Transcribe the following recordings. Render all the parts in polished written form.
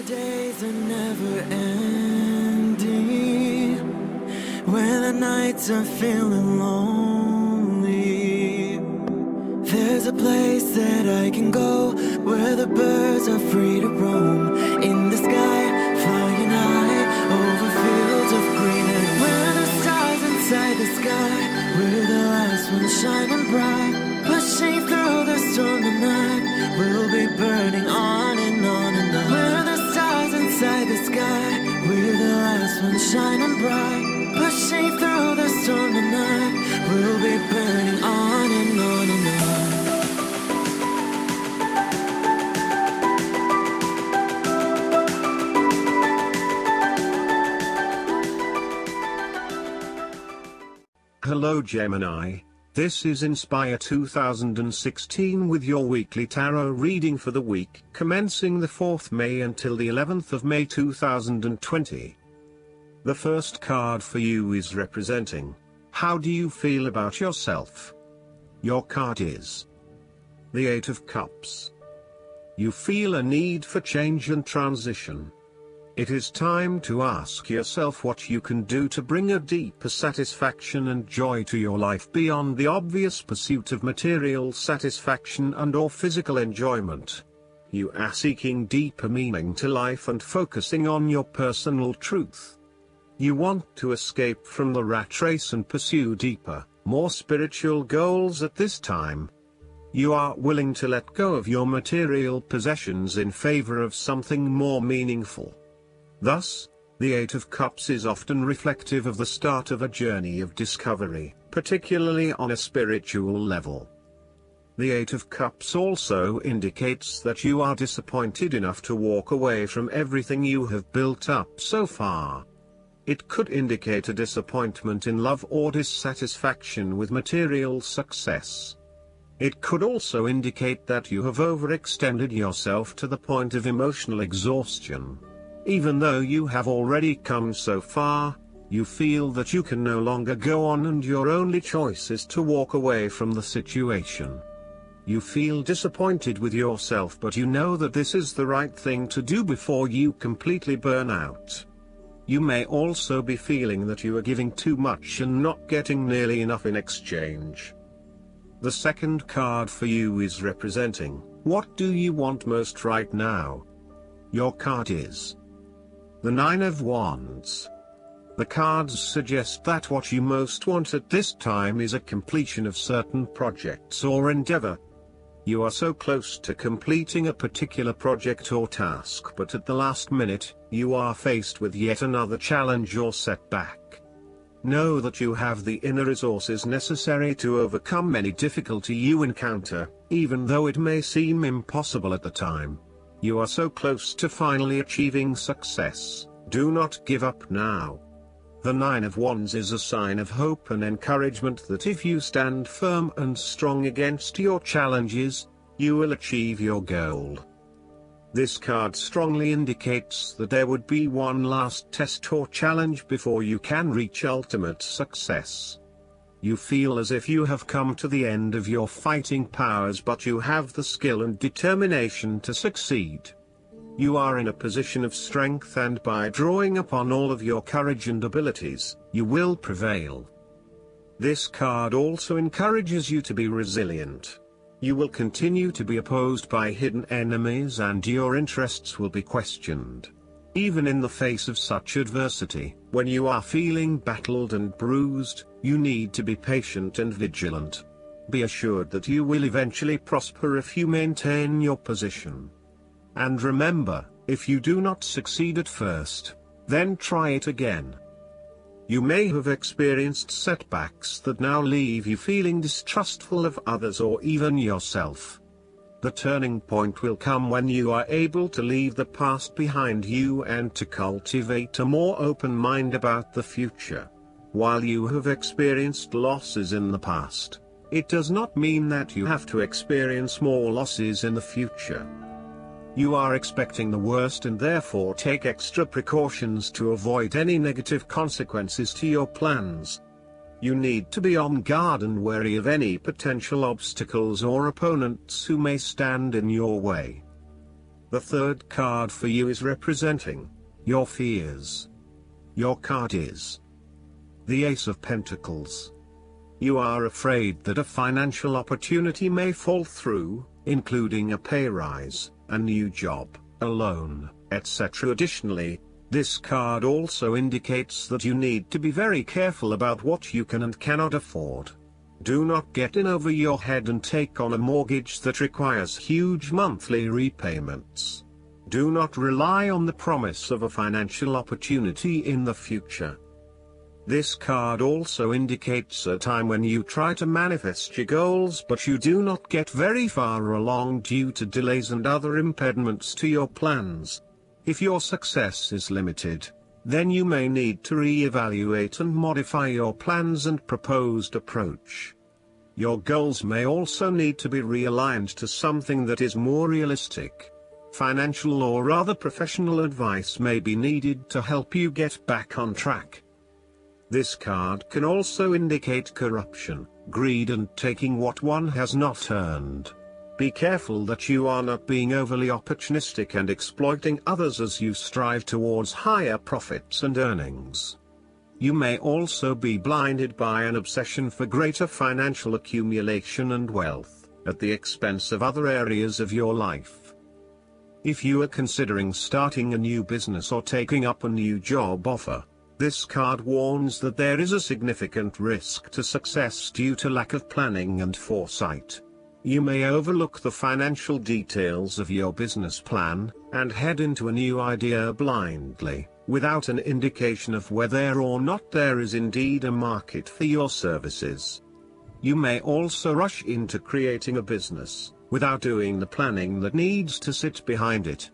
days are never ending, when the nights are feeling lonely, there's a place that I can go, where the birds are free to roam, in the sky, flying high, over fields of green, and where the stars inside the sky, we're the last ones shining bright, pushing through the storm tonight, we'll be burning on and on and on. We're the stars inside the sky, we're the last ones shining bright, pushing through the storm tonight, we'll be burning on and on and on. Hello Gemini, this is Inspire 2016 with your weekly tarot reading for the week commencing the 4th May until the 11th of May 2020. The first card for you is representing, how do you feel about yourself? Your card is the 8 of Cups. You feel a need for change and transition. It is time to ask yourself what you can do to bring a deeper satisfaction and joy to your life beyond the obvious pursuit of material satisfaction and/or physical enjoyment. You are seeking deeper meaning to life and focusing on your personal truth. You want to escape from the rat race and pursue deeper, more spiritual goals at this time. You are willing to let go of your material possessions in favor of something more meaningful. Thus, the 8 of Cups is often reflective of the start of a journey of discovery, particularly on a spiritual level. The 8 of Cups also indicates that you are disappointed enough to walk away from everything you have built up so far. It could indicate a disappointment in love or dissatisfaction with material success. It could also indicate that you have overextended yourself to the point of emotional exhaustion. Even though you have already come so far, you feel that you can no longer go on and your only choice is to walk away from the situation. You feel disappointed with yourself, but you know that this is the right thing to do before you completely burn out. You may also be feeling that you are giving too much and not getting nearly enough in exchange. The second card for you is representing, what do you want most right now? Your card is the 9 of Wands. The cards suggest that what you most want at this time is a completion of certain projects or endeavor. You are so close to completing a particular project or task, but at the last minute, you are faced with yet another challenge or setback. Know that you have the inner resources necessary to overcome any difficulty you encounter, even though it may seem impossible at the time. You are so close to finally achieving success. Do not give up now. The 9 of Wands is a sign of hope and encouragement that if you stand firm and strong against your challenges, you will achieve your goal. This card strongly indicates that there would be one last test or challenge before you can reach ultimate success. You feel as if you have come to the end of your fighting powers, but you have the skill and determination to succeed. You are in a position of strength, and by drawing upon all of your courage and abilities, you will prevail. This card also encourages you to be resilient. You will continue to be opposed by hidden enemies and your interests will be questioned. Even in the face of such adversity, when you are feeling battled and bruised, you need to be patient and vigilant. Be assured that you will eventually prosper if you maintain your position. And remember, if you do not succeed at first, then try it again. You may have experienced setbacks that now leave you feeling distrustful of others or even yourself. The turning point will come when you are able to leave the past behind you and to cultivate a more open mind about the future. While you have experienced losses in the past, it does not mean that you have to experience more losses in the future. You are expecting the worst and therefore take extra precautions to avoid any negative consequences to your plans. You need to be on guard and wary of any potential obstacles or opponents who may stand in your way. The third card for you is representing your fears. Your card is the Ace of Pentacles. You are afraid that a financial opportunity may fall through, including a pay rise, a new job, a loan, etc. Additionally, this card also indicates that you need to be very careful about what you can and cannot afford. Do not get in over your head and take on a mortgage that requires huge monthly repayments. Do not rely on the promise of a financial opportunity in the future. This card also indicates a time when you try to manifest your goals but you do not get very far along due to delays and other impediments to your plans. If your success is limited, then you may need to re-evaluate and modify your plans and proposed approach. Your goals may also need to be realigned to something that is more realistic. Financial or other professional advice may be needed to help you get back on track. This card can also indicate corruption, greed and taking what one has not earned. Be careful that you are not being overly opportunistic and exploiting others as you strive towards higher profits and earnings. You may also be blinded by an obsession for greater financial accumulation and wealth, at the expense of other areas of your life. If you are considering starting a new business or taking up a new job offer, this card warns that there is a significant risk to success due to lack of planning and foresight. You may overlook the financial details of your business plan, and head into a new idea blindly, without an indication of whether or not there is indeed a market for your services. You may also rush into creating a business, without doing the planning that needs to sit behind it.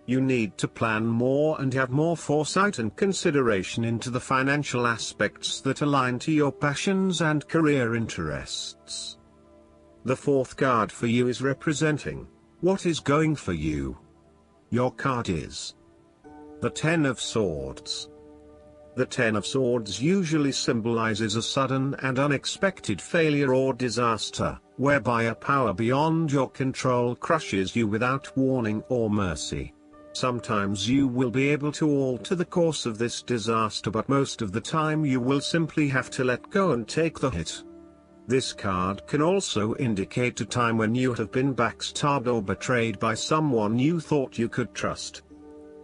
You need to plan more and have more foresight and consideration into the financial aspects that align to your passions and career interests. The fourth card for you is representing what is going for you. Your card is the Ten of Swords. The Ten of Swords usually symbolizes a sudden and unexpected failure or disaster, whereby a power beyond your control crushes you without warning or mercy. Sometimes you will be able to alter the course of this disaster, but most of the time you will simply have to let go and take the hit. This card can also indicate a time when you have been backstabbed or betrayed by someone you thought you could trust.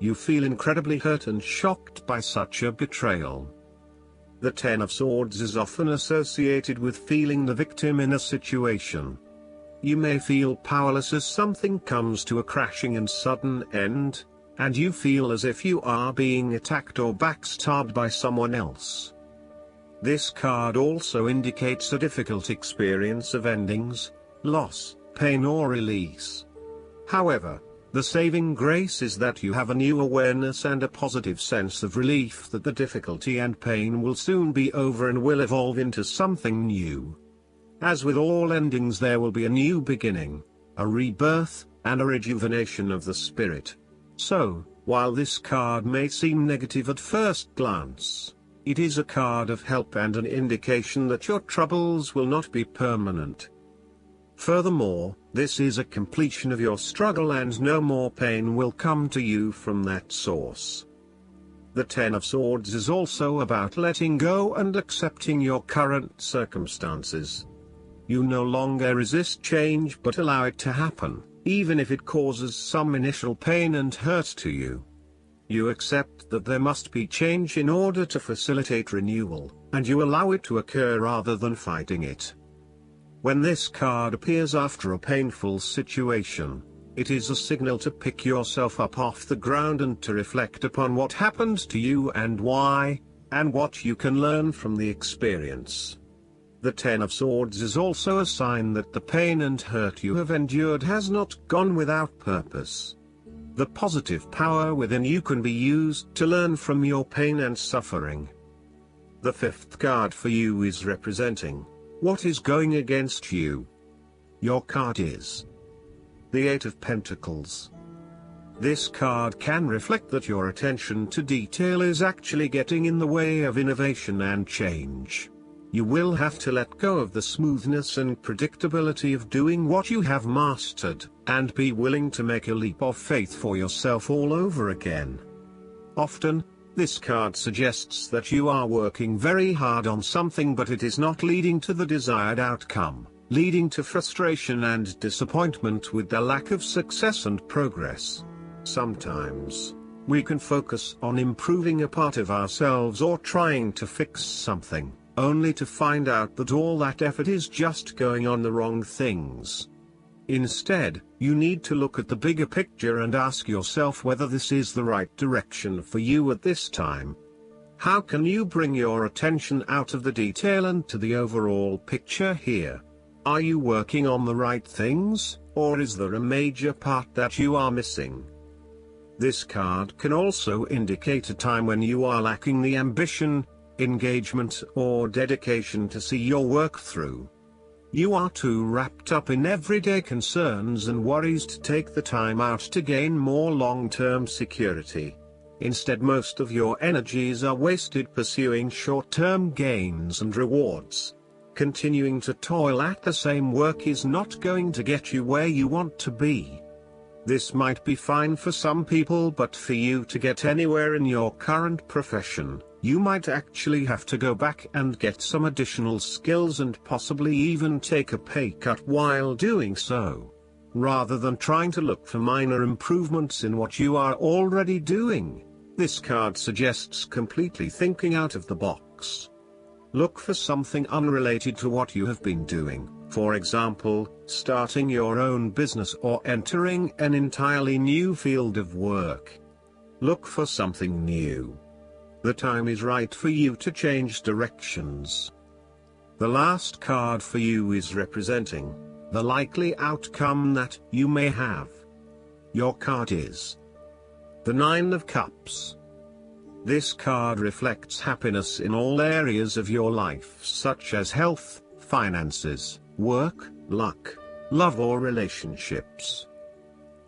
You feel incredibly hurt and shocked by such a betrayal. The Ten of Swords is often associated with feeling the victim in a situation. You may feel powerless as something comes to a crashing and sudden end, and you feel as if you are being attacked or backstabbed by someone else. This card also indicates a difficult experience of endings, loss, pain or release. However, the saving grace is that you have a new awareness and a positive sense of relief that the difficulty and pain will soon be over and will evolve into something new. As with all endings, there will be a new beginning, a rebirth, and a rejuvenation of the spirit. So, while this card may seem negative at first glance, it is a card of help and an indication that your troubles will not be permanent. Furthermore, this is a completion of your struggle and no more pain will come to you from that source. The Ten of Swords is also about letting go and accepting your current circumstances. You no longer resist change but allow it to happen, even if it causes some initial pain and hurt to you. You accept that there must be change in order to facilitate renewal, and you allow it to occur rather than fighting it. When this card appears after a painful situation, it is a signal to pick yourself up off the ground and to reflect upon what happened to you and why, and what you can learn from the experience. The Ten of Swords is also a sign that the pain and hurt you have endured has not gone without purpose. The positive power within you can be used to learn from your pain and suffering. The fifth card for you is representing what is going against you. Your card is the Eight of Pentacles. This card can reflect that your attention to detail is actually getting in the way of innovation and change. You will have to let go of the smoothness and predictability of doing what you have mastered, and be willing to make a leap of faith for yourself all over again. Often, this card suggests that you are working very hard on something but it is not leading to the desired outcome, leading to frustration and disappointment with the lack of success and progress. Sometimes, we can focus on improving a part of ourselves or trying to fix something, only to find out that all that effort is just going on the wrong things. Instead, you need to look at the bigger picture and ask yourself whether this is the right direction for you at this time. How can you bring your attention out of the detail and to the overall picture here? Are you working on the right things, or is there a major part that you are missing? This card can also indicate a time when you are lacking the ambition, engagement, or dedication to see your work through. You are too wrapped up in everyday concerns and worries to take the time out to gain more long-term security. Instead, most of your energies are wasted pursuing short-term gains and rewards. Continuing to toil at the same work is not going to get you where you want to be. This might be fine for some people, but for you to get anywhere in your current profession, you might actually have to go back and get some additional skills and possibly even take a pay cut while doing so. Rather than trying to look for minor improvements in what you are already doing, this card suggests completely thinking out of the box. Look for something unrelated to what you have been doing, for example, starting your own business or entering an entirely new field of work. Look for something new. The time is right for you to change directions. The last card for you is representing the likely outcome that you may have. Your card is the Nine of Cups. This card reflects happiness in all areas of your life, such as health, finances, work, luck, love, or relationships.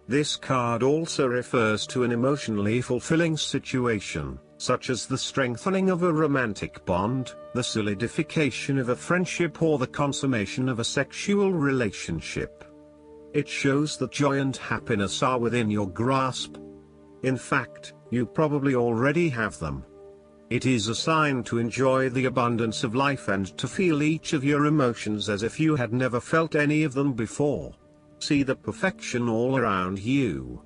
This card also refers to an emotionally fulfilling situation, such as the strengthening of a romantic bond, the solidification of a friendship, or the consummation of a sexual relationship. It shows that joy and happiness are within your grasp. In fact, you probably already have them. It is a sign to enjoy the abundance of life and to feel each of your emotions as if you had never felt any of them before. See the perfection all around you.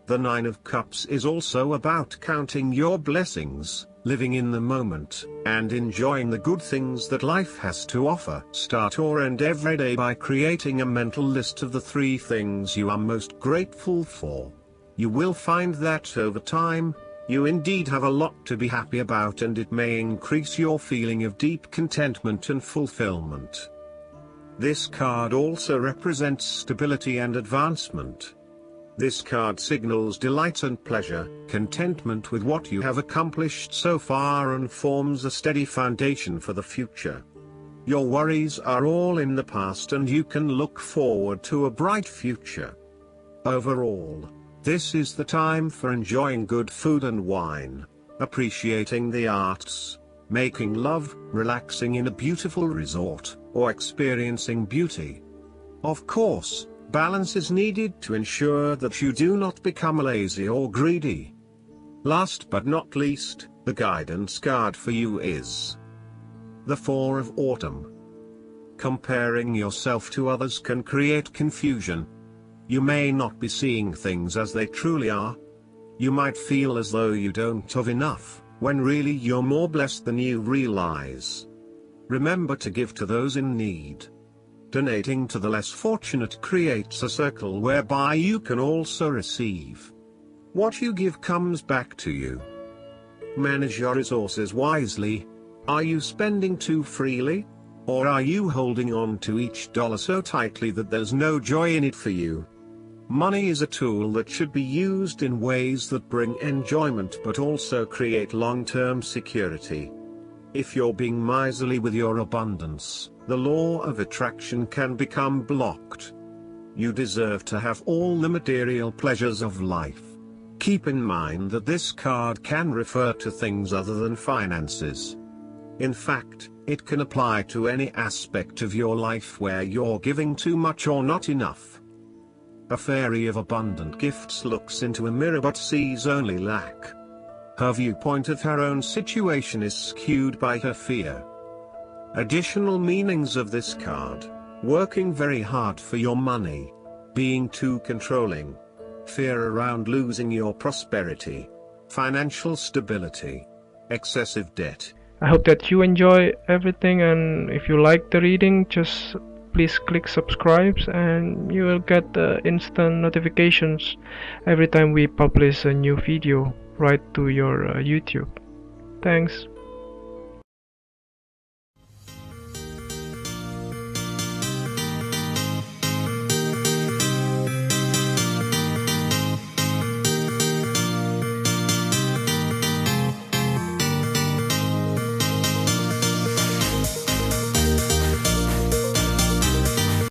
The Nine of Cups is also about counting your blessings, living in the moment, and enjoying the good things that life has to offer. Start or end every day by creating a mental list of the 3 things you are most grateful for. You will find that over time, you indeed have a lot to be happy about, and it may increase your feeling of deep contentment and fulfillment. This card also represents stability and advancement. This card signals delight and pleasure, contentment with what you have accomplished so far, and forms a steady foundation for the future. Your worries are all in the past and you can look forward to a bright future. Overall, this is the time for enjoying good food and wine, appreciating the arts, making love, relaxing in a beautiful resort, or experiencing beauty. Of course, balance is needed to ensure that you do not become lazy or greedy. Last but not least, the guidance card for you is the Four of Autumn. Comparing yourself to others can create confusion. You may not be seeing things as they truly are. You might feel as though you don't have enough, when really you're more blessed than you realize. Remember to give to those in need. Donating to the less fortunate creates a circle whereby you can also receive. What you give comes back to you. Manage your resources wisely. Are you spending too freely? Or are you holding on to each dollar so tightly that there's no joy in it for you? Money is a tool that should be used in ways that bring enjoyment but also create long-term security. If you're being miserly with your abundance, the law of attraction can become blocked. You deserve to have all the material pleasures of life. Keep in mind that this card can refer to things other than finances. In fact, It can apply to any aspect of your life where you're giving too much or not enough. A fairy of abundant gifts looks into a mirror but sees only lack. Her viewpoint of her own situation is skewed by her fear. Additional meanings of this card: working very hard for your money, being too controlling, fear around losing your prosperity, financial stability, excessive debt. I hope that you enjoy everything, and if you like the reading, just please click subscribe and you will get instant notifications every time we publish a new video right to your YouTube. Thanks.